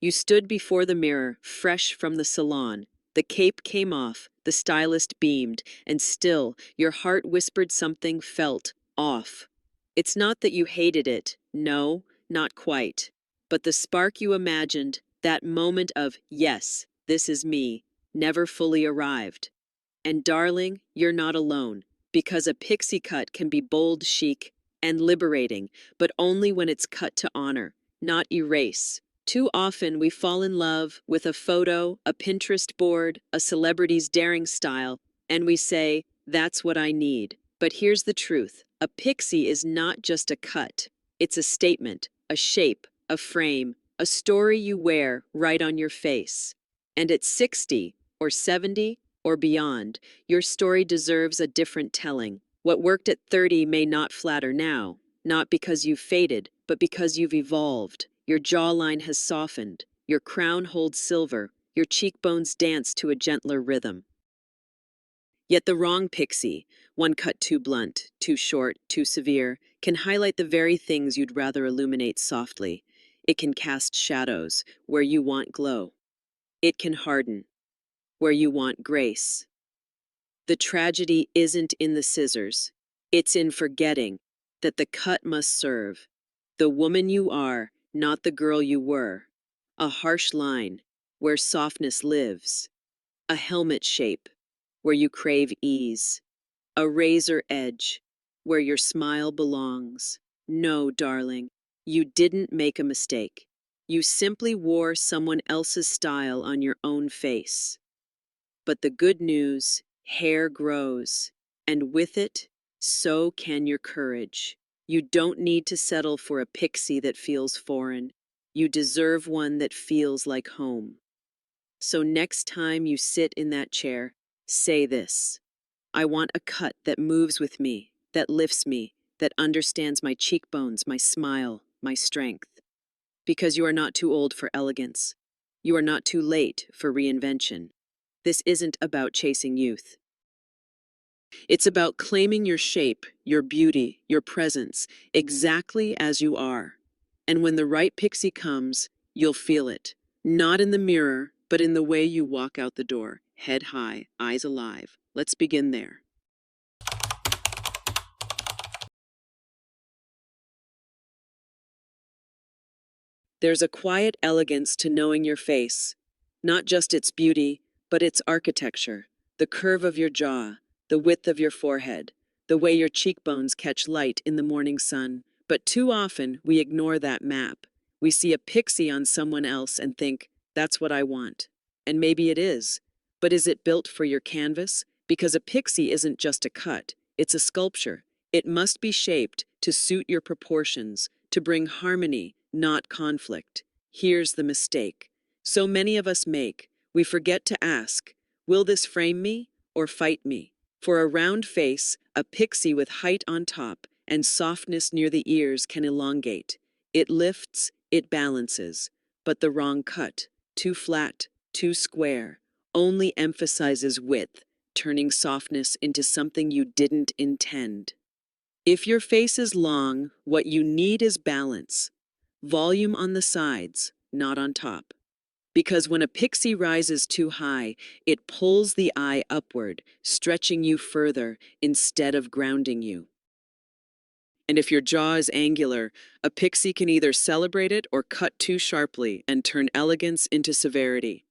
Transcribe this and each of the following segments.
You stood before the mirror, fresh from the salon. The cape came off, the stylist beamed, and still, your heart whispered something felt off. It's not that you hated it, no, not quite. But the spark you imagined, that moment of, yes, this is me, never fully arrived. And darling, you're not alone, because a pixie cut can be bold, chic, and liberating, but only when it's cut to honor, not erase. Too often we fall in love with a photo, a Pinterest board, a celebrity's daring style, and we say, that's what I need. But here's the truth. A pixie is not just a cut. It's a statement, a shape, a frame, a story you wear right on your face. And at 60 or 70 or beyond, your story deserves a different telling. What worked at 30 may not flatter now, not because you've faded, but because you've evolved. Your jawline has softened, your crown holds silver, your cheekbones dance to a gentler rhythm. Yet the wrong pixie, one cut too blunt, too short, too severe, can highlight the very things you'd rather illuminate softly. It can cast shadows where you want glow. It can harden where you want grace. The tragedy isn't in the scissors. It's in forgetting that the cut must serve the woman you are, not the girl you were. A harsh line where softness lives. A helmet shape where you crave ease. A razor edge where your smile belongs. No, darling, you didn't make a mistake. You simply wore someone else's style on your own face. But the good news, hair grows, and with it, so can your courage. You don't need to settle for a pixie that feels foreign. You deserve one that feels like home. So next time you sit in that chair, say this. I want a cut that moves with me, that lifts me, that understands my cheekbones, my smile, my strength. Because you are not too old for elegance. You are not too late for reinvention. This isn't about chasing youth. It's about claiming your shape, your beauty, your presence, exactly as you are. And when the right pixie comes, you'll feel it. Not in the mirror, but in the way you walk out the door, head high, eyes alive. Let's begin there. There's a quiet elegance to knowing your face, not just its beauty, but its architecture, the curve of your jaw, the width of your forehead, the way your cheekbones catch light in the morning sun. But too often, we ignore that map. We see a pixie on someone else and think, that's what I want. And maybe it is. But is it built for your canvas? Because a pixie isn't just a cut, it's a sculpture. It must be shaped to suit your proportions, to bring harmony, not conflict. Here's the mistake. So many of us make. We forget to ask, will this frame me or fight me? For a round face, a pixie with height on top and softness near the ears can elongate. It lifts, it balances. But the wrong cut, too flat, too square, only emphasizes width, turning softness into something you didn't intend. If your face is long, what you need is balance. Volume on the sides, not on top. Because when a pixie rises too high, it pulls the eye upward, stretching you further instead of grounding you. And if your jaw is angular, a pixie can either celebrate it or cut too sharply and turn elegance into severity.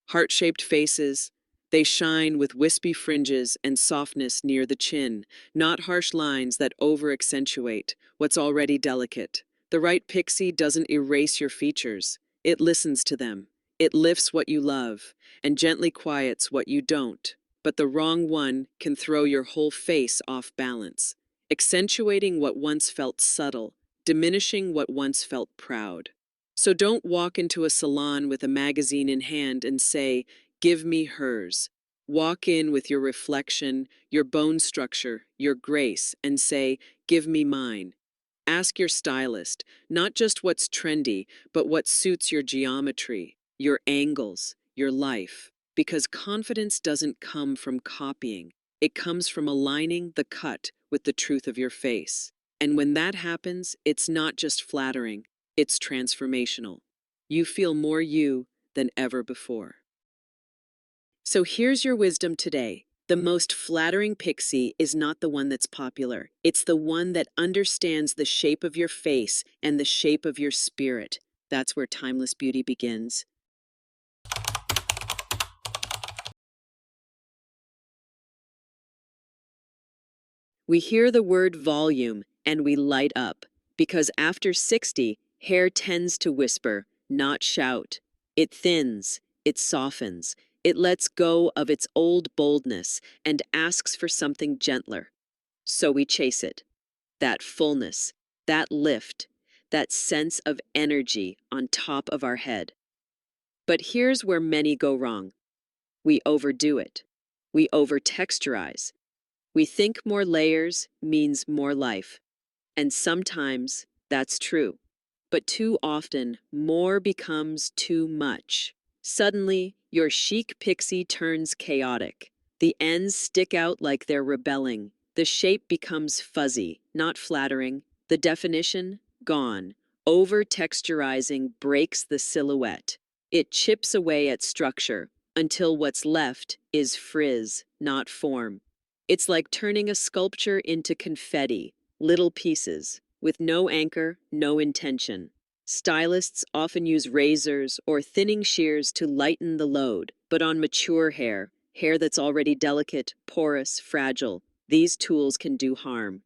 Heart-shaped faces, they shine with wispy fringes and softness near the chin, not harsh lines that over-accentuate what's already delicate. The right pixie doesn't erase your features. It listens to them. It lifts what you love and gently quiets what you don't. But the wrong one can throw your whole face off balance, accentuating what once felt subtle, diminishing what once felt proud. So don't walk into a salon with a magazine in hand and say, give me hers. Walk in with your reflection, your bone structure, your grace, and say, give me mine. Ask your stylist, not just what's trendy, but what suits your geometry, your angles, your life. Because confidence doesn't come from copying. It comes from aligning the cut with the truth of your face. And when that happens, it's not just flattering, it's transformational. You feel more you than ever before. So here's your wisdom today. The most flattering pixie is not the one that's popular. It's the one that understands the shape of your face and the shape of your spirit. That's where timeless beauty begins. We hear the word volume and we light up because after 60, hair tends to whisper, not shout. It thins, it softens, it lets go of its old boldness and asks for something gentler. So we chase it. That fullness, that lift, that sense of energy on top of our head. But here's where many go wrong. We overdo it. We over-texturize. We think more layers means more life. And sometimes that's true. But too often, more becomes too much. Suddenly, your chic pixie turns chaotic. The ends stick out like they're rebelling. The shape becomes fuzzy, not flattering. The definition, gone. Over-texturizing breaks the silhouette. It chips away at structure until what's left is frizz, not form. It's like turning a sculpture into confetti, little pieces, with no anchor, no intention. Stylists often use razors or thinning shears to lighten the load, but on mature hair, hair that's already delicate, porous, fragile, these tools can do harm.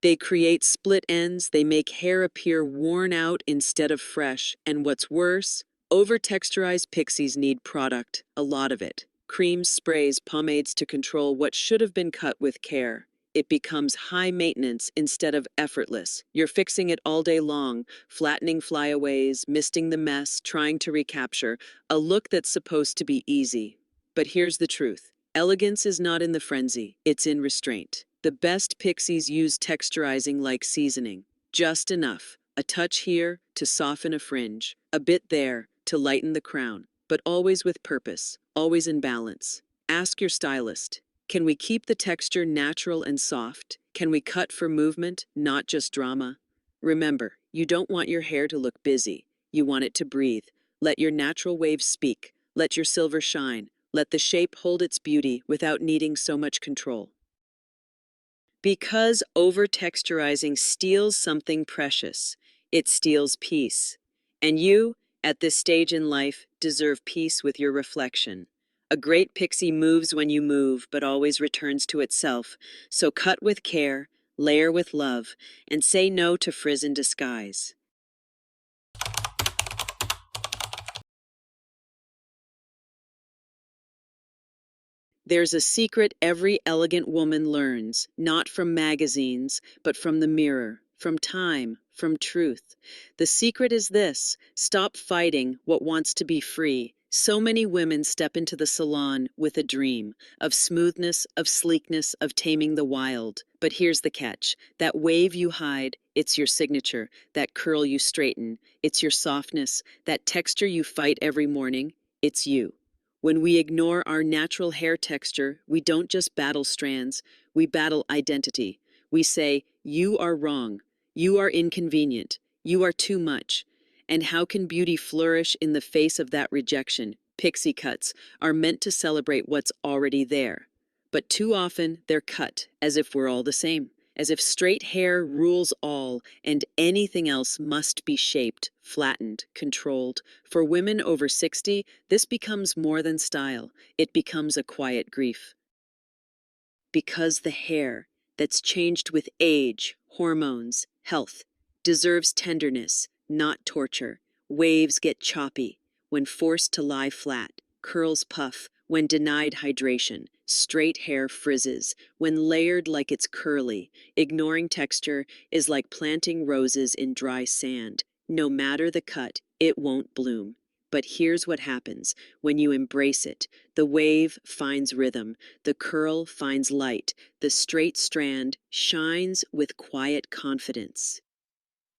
They create split ends, they make hair appear worn out instead of fresh, and what's worse, over-texturized pixies need product, a lot of it. Creams, sprays, pomades to control what should have been cut with care. It becomes high maintenance instead of effortless. You're fixing it all day long, flattening flyaways, misting the mess, trying to recapture a look that's supposed to be easy. But here's the truth. Elegance is not in the frenzy, it's in restraint. The best pixies use texturizing like seasoning. Just enough. A touch here to soften a fringe, a bit there to lighten the crown, but always with purpose, always in balance. Ask your stylist, can we keep the texture natural and soft? Can we cut for movement, not just drama? Remember, you don't want your hair to look busy. You want it to breathe. Let your natural waves speak. Let your silver shine. Let the shape hold its beauty without needing so much control. Because over-texturizing steals something precious, it steals peace. And you, at this stage in life, deserve peace with your reflection. A great pixie moves when you move, but always returns to itself. So cut with care, layer with love, and say no to frizz in disguise. There's a secret every elegant woman learns, not from magazines, but from the mirror, from time, from truth. The secret is this: stop fighting what wants to be free. So many women step into the salon with a dream of smoothness, of sleekness, of taming the wild. But here's the catch: that wave you hide, it's your signature. That curl you straighten, it's your softness. That texture you fight every morning, it's you. When we ignore our natural hair texture, we don't just battle strands, we battle identity. We say, you are wrong, you are inconvenient, you are too much. And how can beauty flourish in the face of that rejection? Pixie cuts are meant to celebrate what's already there. But too often, they're cut as if we're all the same, as if straight hair rules all and anything else must be shaped, flattened, controlled. For women over 60, this becomes more than style. It becomes a quiet grief. Because the hair that's changed with age, hormones, health, deserves tenderness, not torture. Waves get choppy when forced to lie flat, curls puff when denied hydration, straight hair frizzes when layered like it's curly. Ignoring texture is like planting roses in dry sand. No matter the cut, it won't bloom. But here's what happens when you embrace it. The wave finds rhythm, the curl finds light, the straight strand shines with quiet confidence.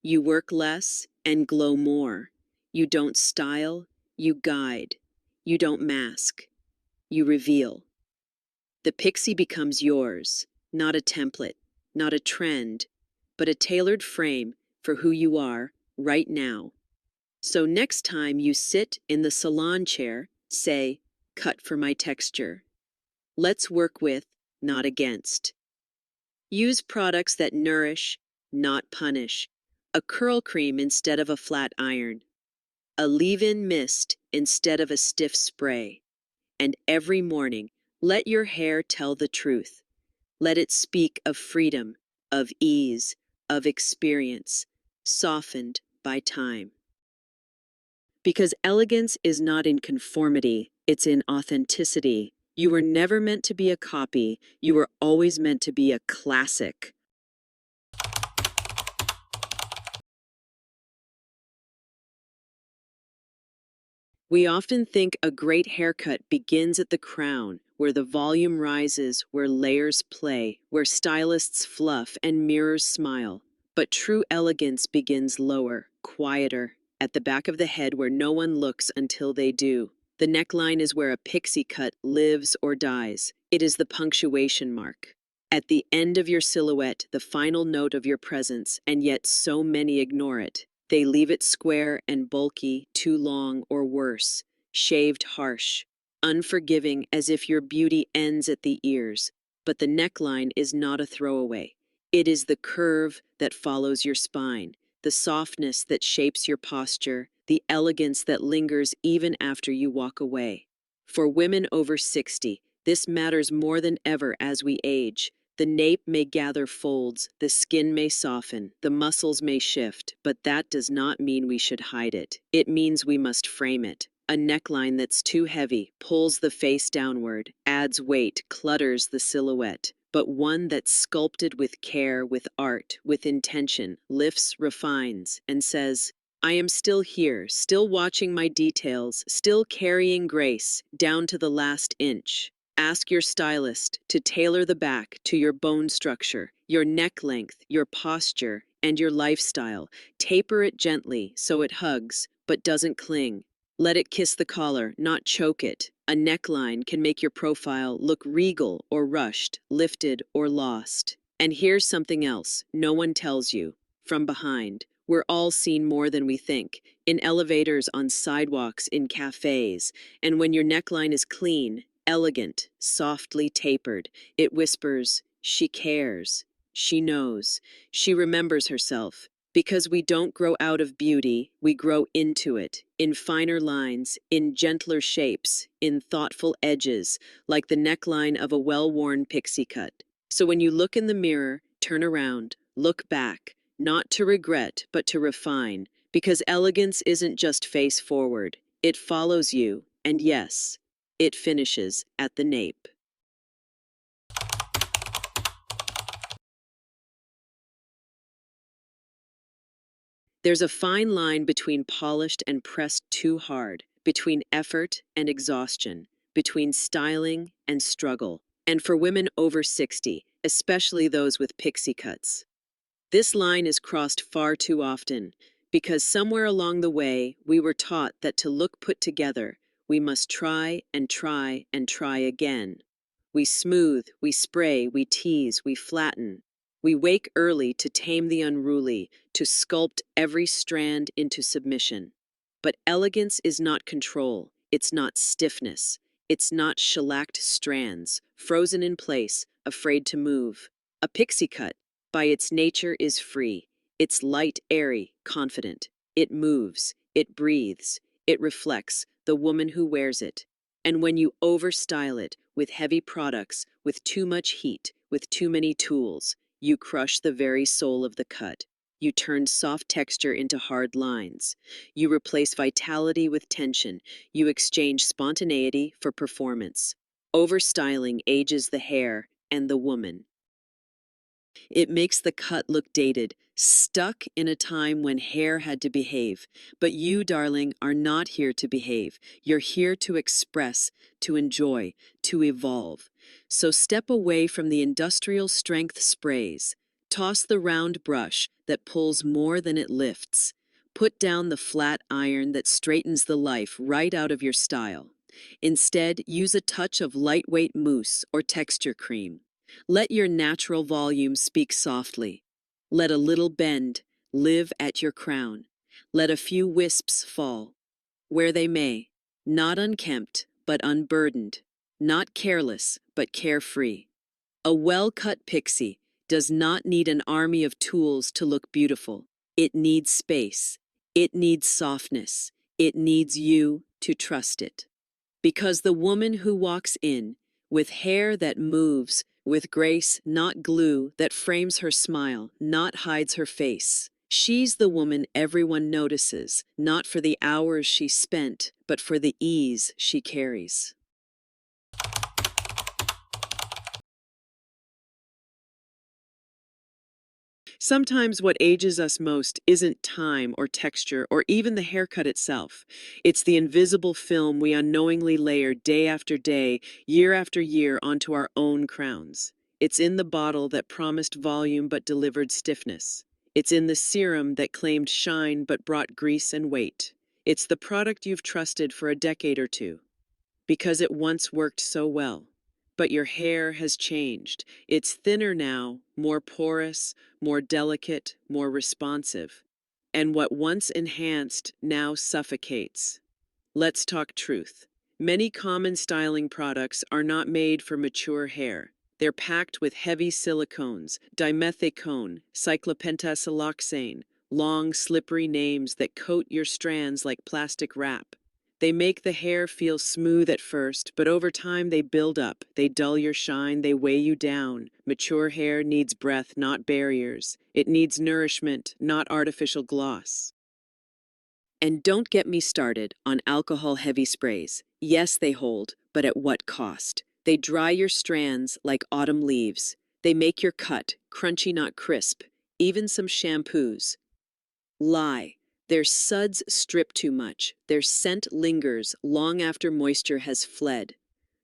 You work less and glow more. You don't style, you guide. You don't mask, you reveal. The pixie becomes yours, not a template, not a trend, but a tailored frame for who you are right now. So next time you sit in the salon chair, say, cut for my texture. Let's work with, not against. Use products that nourish, not punish. A curl cream instead of a flat iron. A leave-in mist instead of a stiff spray. And every morning, let your hair tell the truth. Let it speak of freedom, of ease, of experience, softened by time. Because elegance is not in conformity, it's in authenticity. You were never meant to be a copy, you were always meant to be a classic. We often think a great haircut begins at the crown, where the volume rises, where layers play, where stylists fluff and mirrors smile. But true elegance begins lower, quieter, at the back of the head where no one looks until they do. The neckline is where a pixie cut lives or dies. It is the punctuation mark. At the end of your silhouette, the final note of your presence, and yet so many ignore it. They leave it square and bulky, too long, or worse, shaved harsh, unforgiving as if your beauty ends at the ears. But the neckline is not a throwaway. It is the curve that follows your spine, the softness that shapes your posture, the elegance that lingers even after you walk away. For women over 60, this matters more than ever as we age. The nape may gather folds, the skin may soften, the muscles may shift, but that does not mean we should hide it. It means we must frame it. A neckline that's too heavy pulls the face downward, adds weight, clutters the silhouette. But one that's sculpted with care, with art, with intention, lifts, refines, and says, I am still here, still watching my details, still carrying grace, down to the last inch. Ask your stylist to tailor the back to your bone structure, your neck length, your posture, and your lifestyle. Taper it gently so it hugs, but doesn't cling. Let it kiss the collar, not choke it. A neckline can make your profile look regal or rushed, lifted or lost. And here's something else no one tells you. From behind, we're all seen more than we think. In elevators, on sidewalks, in cafes. And when your neckline is clean, elegant, softly tapered, it whispers, she cares, she knows, she remembers herself. Because we don't grow out of beauty, we grow into it, in finer lines, in gentler shapes, in thoughtful edges, like the neckline of a well-worn pixie cut. So when you look in the mirror, turn around, look back, not to regret, but to refine, because elegance isn't just face forward, it follows you, and yes, it finishes at the nape. There's a fine line between polished and pressed too hard, between effort and exhaustion, between styling and struggle. And for women over 60, especially those with pixie cuts, this line is crossed far too often, because somewhere along the way we were taught that to look put together, we must try and try and try again. We smooth, we spray, we tease, we flatten. We wake early to tame the unruly, to sculpt every strand into submission. But elegance is not control, it's not stiffness, it's not shellacked strands, frozen in place, afraid to move. A pixie cut, by its nature, is free. It's light, airy, confident. It moves, it breathes, it reflects the woman who wears it. And when you overstyle it with heavy products, with too much heat, with too many tools, you crush the very soul of the cut. You turn soft texture into hard lines. You replace vitality with tension. You exchange spontaneity for performance. Overstyling ages the hair and the woman. It makes the cut look dated, stuck in a time when hair had to behave. But you, darling, are not here to behave. You're here to express, to enjoy, to evolve. So step away from the industrial strength sprays. Toss the round brush that pulls more than it lifts. Put down the flat iron that straightens the life right out of your style. Instead, use a touch of lightweight mousse or texture cream. Let your natural volume speak softly. Let a little bend live at your crown. Let a few wisps fall, where they may, not unkempt, but unburdened, not careless, but carefree. A well-cut pixie does not need an army of tools to look beautiful. It needs space. It needs softness. It needs you to trust it. Because the woman who walks in, with hair that moves, with grace, not glue, that frames her smile, not hides her face. She's the woman everyone notices, not for the hours she spent, but for the ease she carries. Sometimes what ages us most isn't time or texture or even the haircut itself. It's the invisible film we unknowingly layer day after day, year after year onto our own crowns. It's in the bottle that promised volume but delivered stiffness. It's in the serum that claimed shine but brought grease and weight. It's the product you've trusted for a decade or two because it once worked so well. But your hair has changed. It's thinner now, more porous, more delicate, more responsive. And what once enhanced now suffocates. Let's talk truth. Many common styling products are not made for mature hair. They're packed with heavy silicones, dimethicone, cyclopentasiloxane, long, slippery names that coat your strands like plastic wrap. They make the hair feel smooth at first, but over time they build up. They dull your shine, they weigh you down. Mature hair needs breath, not barriers. It needs nourishment, not artificial gloss. And don't get me started on alcohol-heavy sprays. Yes, they hold, but at what cost? They dry your strands like autumn leaves. They make your cut crunchy, not crisp. Even some shampoos. Lie. Their suds strip too much. Their scent lingers long after moisture has fled.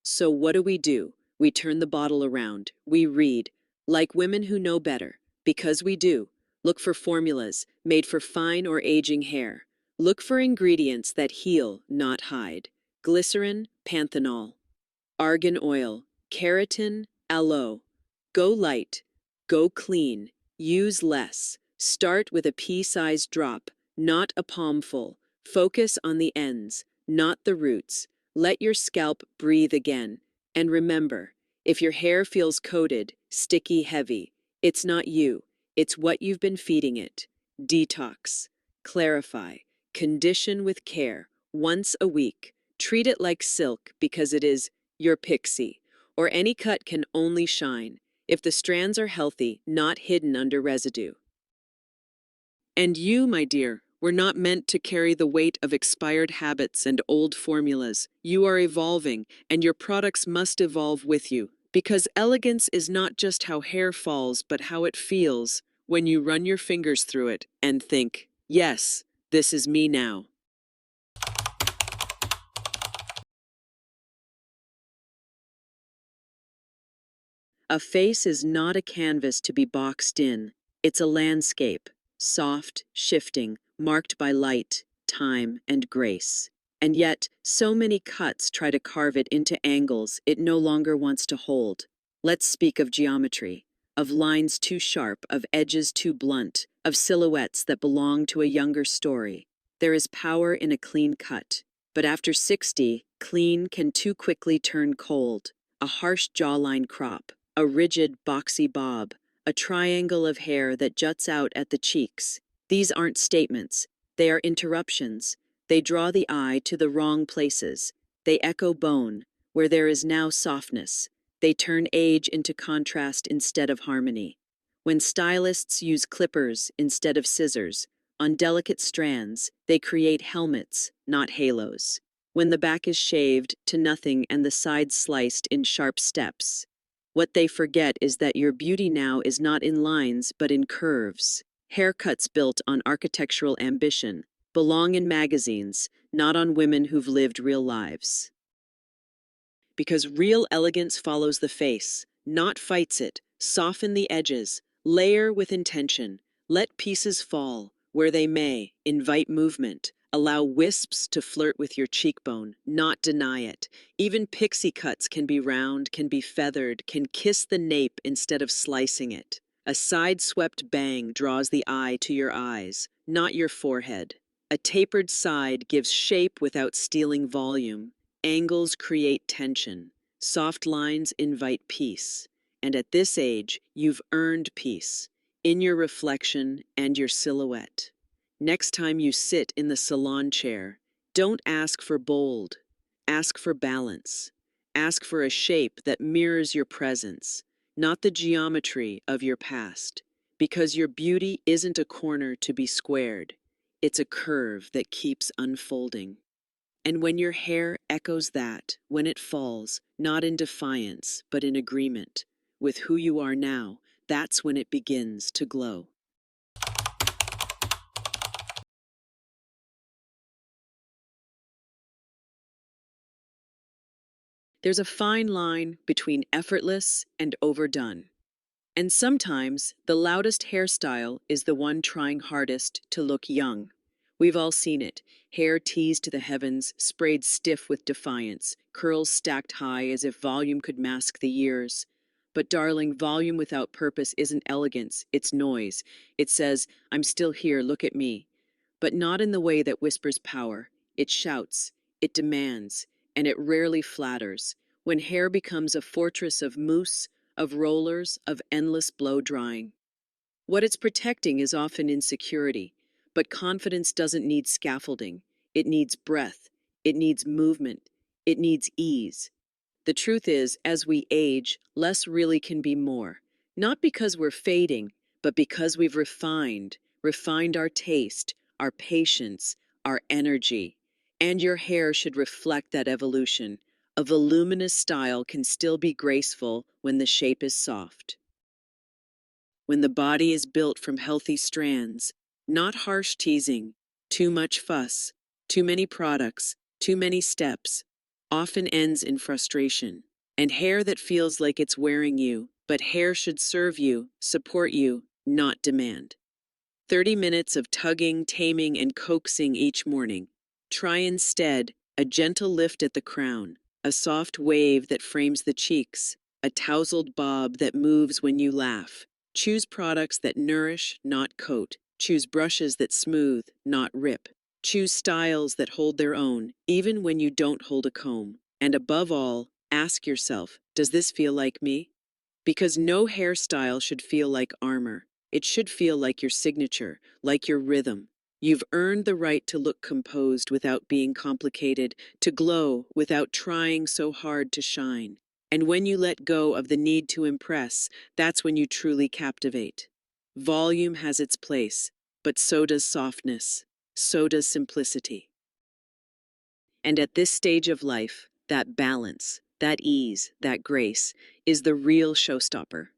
So what do? We turn the bottle around. We read, like women who know better. Because we do. Look for formulas made for fine or aging hair. Look for ingredients that heal, not hide. Glycerin, panthenol. Argan oil, keratin, aloe. Go light. Go clean. Use less. Start with a pea-sized drop, not a palmful. Focus on the ends, not the roots. Let your scalp breathe again. And remember, if your hair feels coated, sticky, heavy, it's not you. It's what you've been feeding it. Detox. Clarify. Condition with care. Once a week. Treat it like silk because it is your pixie. Or any cut can only shine if the strands are healthy, not hidden under residue. And you, my dear, were not meant to carry the weight of expired habits and old formulas. You are evolving, and your products must evolve with you. Because elegance is not just how hair falls, but how it feels when you run your fingers through it and think, yes, this is me now. A face is not a canvas to be boxed in. It's a landscape, soft, shifting, marked by light, time, and grace. And yet, so many cuts try to carve it into angles it no longer wants to hold. Let's speak of geometry, of lines too sharp, of edges too blunt, of silhouettes that belong to a younger story. There is power in a clean cut. But after 60, clean can too quickly turn cold. A harsh jawline crop, a rigid, boxy bob, a triangle of hair that juts out at the cheeks. These aren't statements. They are interruptions. They draw the eye to the wrong places. They echo bone, where there is now softness. They turn age into contrast instead of harmony. When stylists use clippers instead of scissors, on delicate strands, they create helmets, not halos. When the back is shaved to nothing and the sides sliced in sharp steps, what they forget is that your beauty now is not in lines but in curves. Haircuts built on architectural ambition belong in magazines, not on women who've lived real lives. Because real elegance follows the face, not fights it. Soften the edges, layer with intention, let pieces fall where they may, invite movement. Allow wisps to flirt with your cheekbone, not deny it. Even pixie cuts can be round, can be feathered, can kiss the nape instead of slicing it. A side-swept bang draws the eye to your eyes, not your forehead. A tapered side gives shape without stealing volume. Angles create tension. Soft lines invite peace. And at this age, you've earned peace in your reflection and your silhouette. Next time you sit in the salon chair, don't ask for bold. Ask for balance. Ask for a shape that mirrors your presence, not the geometry of your past. Because your beauty isn't a corner to be squared. It's a curve that keeps unfolding. And when your hair echoes that, when it falls, not in defiance, but in agreement with who you are now, that's when it begins to glow. There's a fine line between effortless and overdone. And sometimes the loudest hairstyle is the one trying hardest to look young. We've all seen it. Hair teased to the heavens, sprayed stiff with defiance, curls stacked high as if volume could mask the years. But darling, volume without purpose isn't elegance, it's noise. It says, I'm still here, look at me. But not in the way that whispers power. It shouts, it demands, and it rarely flatters. When hair becomes a fortress of mousse, of rollers, of endless blow drying. What it's protecting is often insecurity, but confidence doesn't need scaffolding. It needs breath, it needs movement, it needs ease. The truth is, as we age, less really can be more. Not because we're fading, but because we've refined our taste, our patience, our energy. And your hair should reflect that evolution. A voluminous style can still be graceful when the shape is soft. When the body is built from healthy strands, not harsh teasing, too much fuss, too many products, too many steps, often ends in frustration. And hair that feels like it's wearing you, but hair should serve you, support you, not demand. 30 minutes of tugging, taming, and coaxing each morning. Try instead a gentle lift at the crown, a soft wave that frames the cheeks, a tousled bob that moves when you laugh. Choose products that nourish, not coat. Choose brushes that smooth, not rip. Choose styles that hold their own, even when you don't hold a comb. And above all, ask yourself, does this feel like me? Because no hairstyle should feel like armor. It should feel like your signature, like your rhythm. You've earned the right to look composed without being complicated, to glow without trying so hard to shine. And when you let go of the need to impress, that's when you truly captivate. Volume has its place, but so does softness, so does simplicity. And at this stage of life, that balance, that ease, that grace is the real showstopper.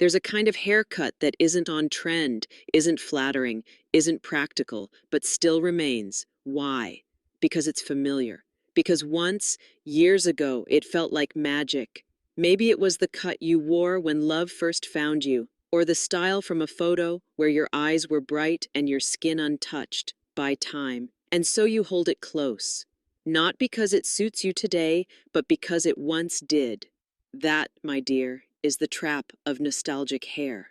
There's a kind of haircut that isn't on trend, isn't flattering, isn't practical, but still remains. Why? Because it's familiar. Because once, years ago, it felt like magic. Maybe it was the cut you wore when love first found you, or the style from a photo where your eyes were bright and your skin untouched by time. And so you hold it close. Not because it suits you today, but because it once did. That, my dear, is the trap of nostalgic hair.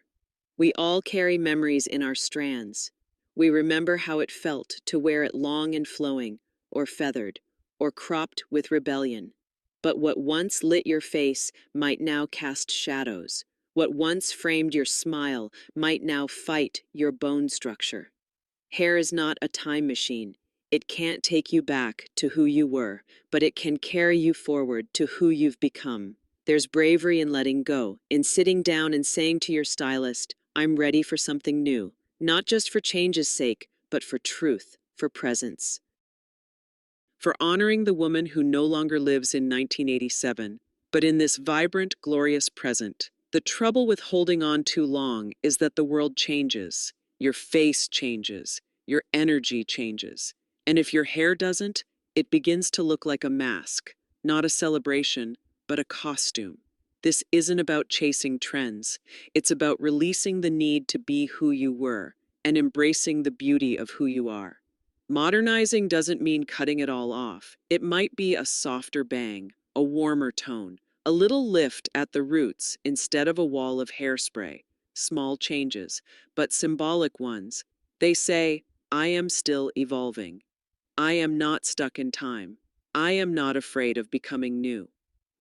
We all carry memories in our strands. We remember how it felt to wear it long and flowing, or feathered, or cropped with rebellion. But what once lit your face might now cast shadows. What once framed your smile might now fight your bone structure. Hair is not a time machine. It can't take you back to who you were, but it can carry you forward to who you've become. There's bravery in letting go, in sitting down and saying to your stylist, I'm ready for something new, not just for change's sake, but for truth, for presence. For honoring the woman who no longer lives in 1987, but in this vibrant, glorious present. The trouble with holding on too long is that the world changes, your face changes, your energy changes. And if your hair doesn't, it begins to look like a mask, not a celebration, but a costume. This isn't about chasing trends. It's about releasing the need to be who you were and embracing the beauty of who you are. Modernizing doesn't mean cutting it all off. It might be a softer bang, a warmer tone, A little lift at the roots instead of a wall of hairspray. Small changes, but symbolic ones. They say, I am still evolving. I am not stuck in time. I am not afraid of becoming new.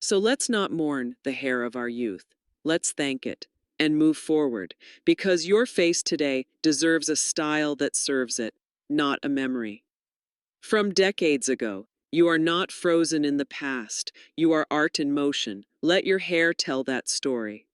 So let's not mourn the hair of our youth. Let's thank it and move forward, because your face today deserves a style that serves it, not a memory. From decades ago, you are not frozen in the past. You are art in motion. Let your hair tell that story.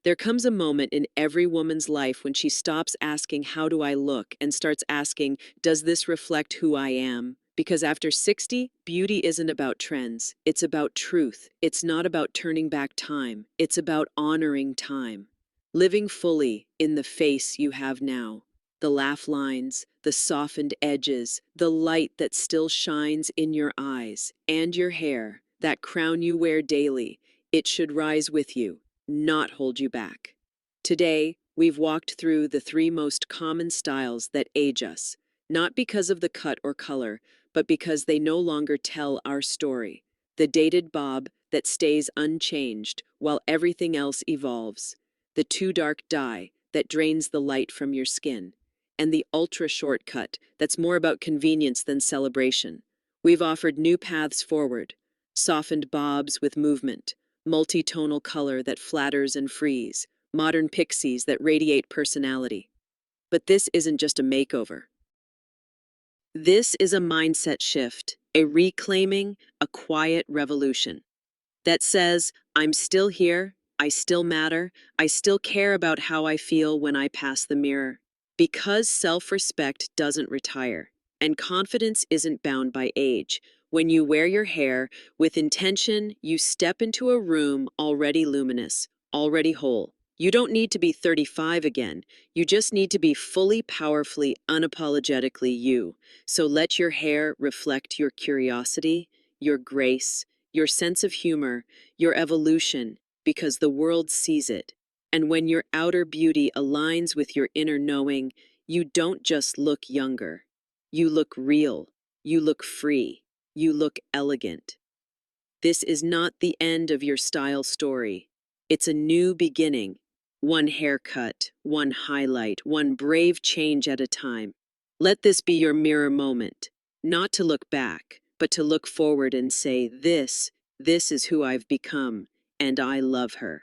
There comes a moment in every woman's life when she stops asking, how do I look, and starts asking, does this reflect who I am? Because after 60, beauty isn't about trends. It's about truth. It's not about turning back time. It's about honoring time. Living fully in the face you have now. The laugh lines, the softened edges, the light that still shines in your eyes, and your hair, that crown you wear daily. It should rise with you, not hold you back. Today, we've walked through the three most common styles that age us, not because of the cut or color, but because they no longer tell our story. The dated bob that stays unchanged while everything else evolves. The too dark dye that drains the light from your skin. And the ultra short cut that's more about convenience than celebration. We've offered new paths forward. Softened bobs with movement, multi-tonal color that flatters and frees, modern pixies that radiate personality. But this isn't just a makeover. This is a mindset shift, a reclaiming, a quiet revolution that says, I'm still here, I still matter, I still care about how I feel when I pass the mirror. Because self-respect doesn't retire, and confidence isn't bound by age. When you wear your hair with intention, you step into a room already luminous, already whole. You don't need to be 35 again. You just need to be fully, powerfully, unapologetically you. So let your hair reflect your curiosity, your grace, your sense of humor, your evolution, because the world sees it. And when your outer beauty aligns with your inner knowing, you don't just look younger. You look real. You look free. You look elegant. This is not the end of your style story. It's a new beginning. One haircut, one highlight, one brave change at a time. Let this be your mirror moment. Not to look back, but to look forward and say, this is who I've become, and I love her.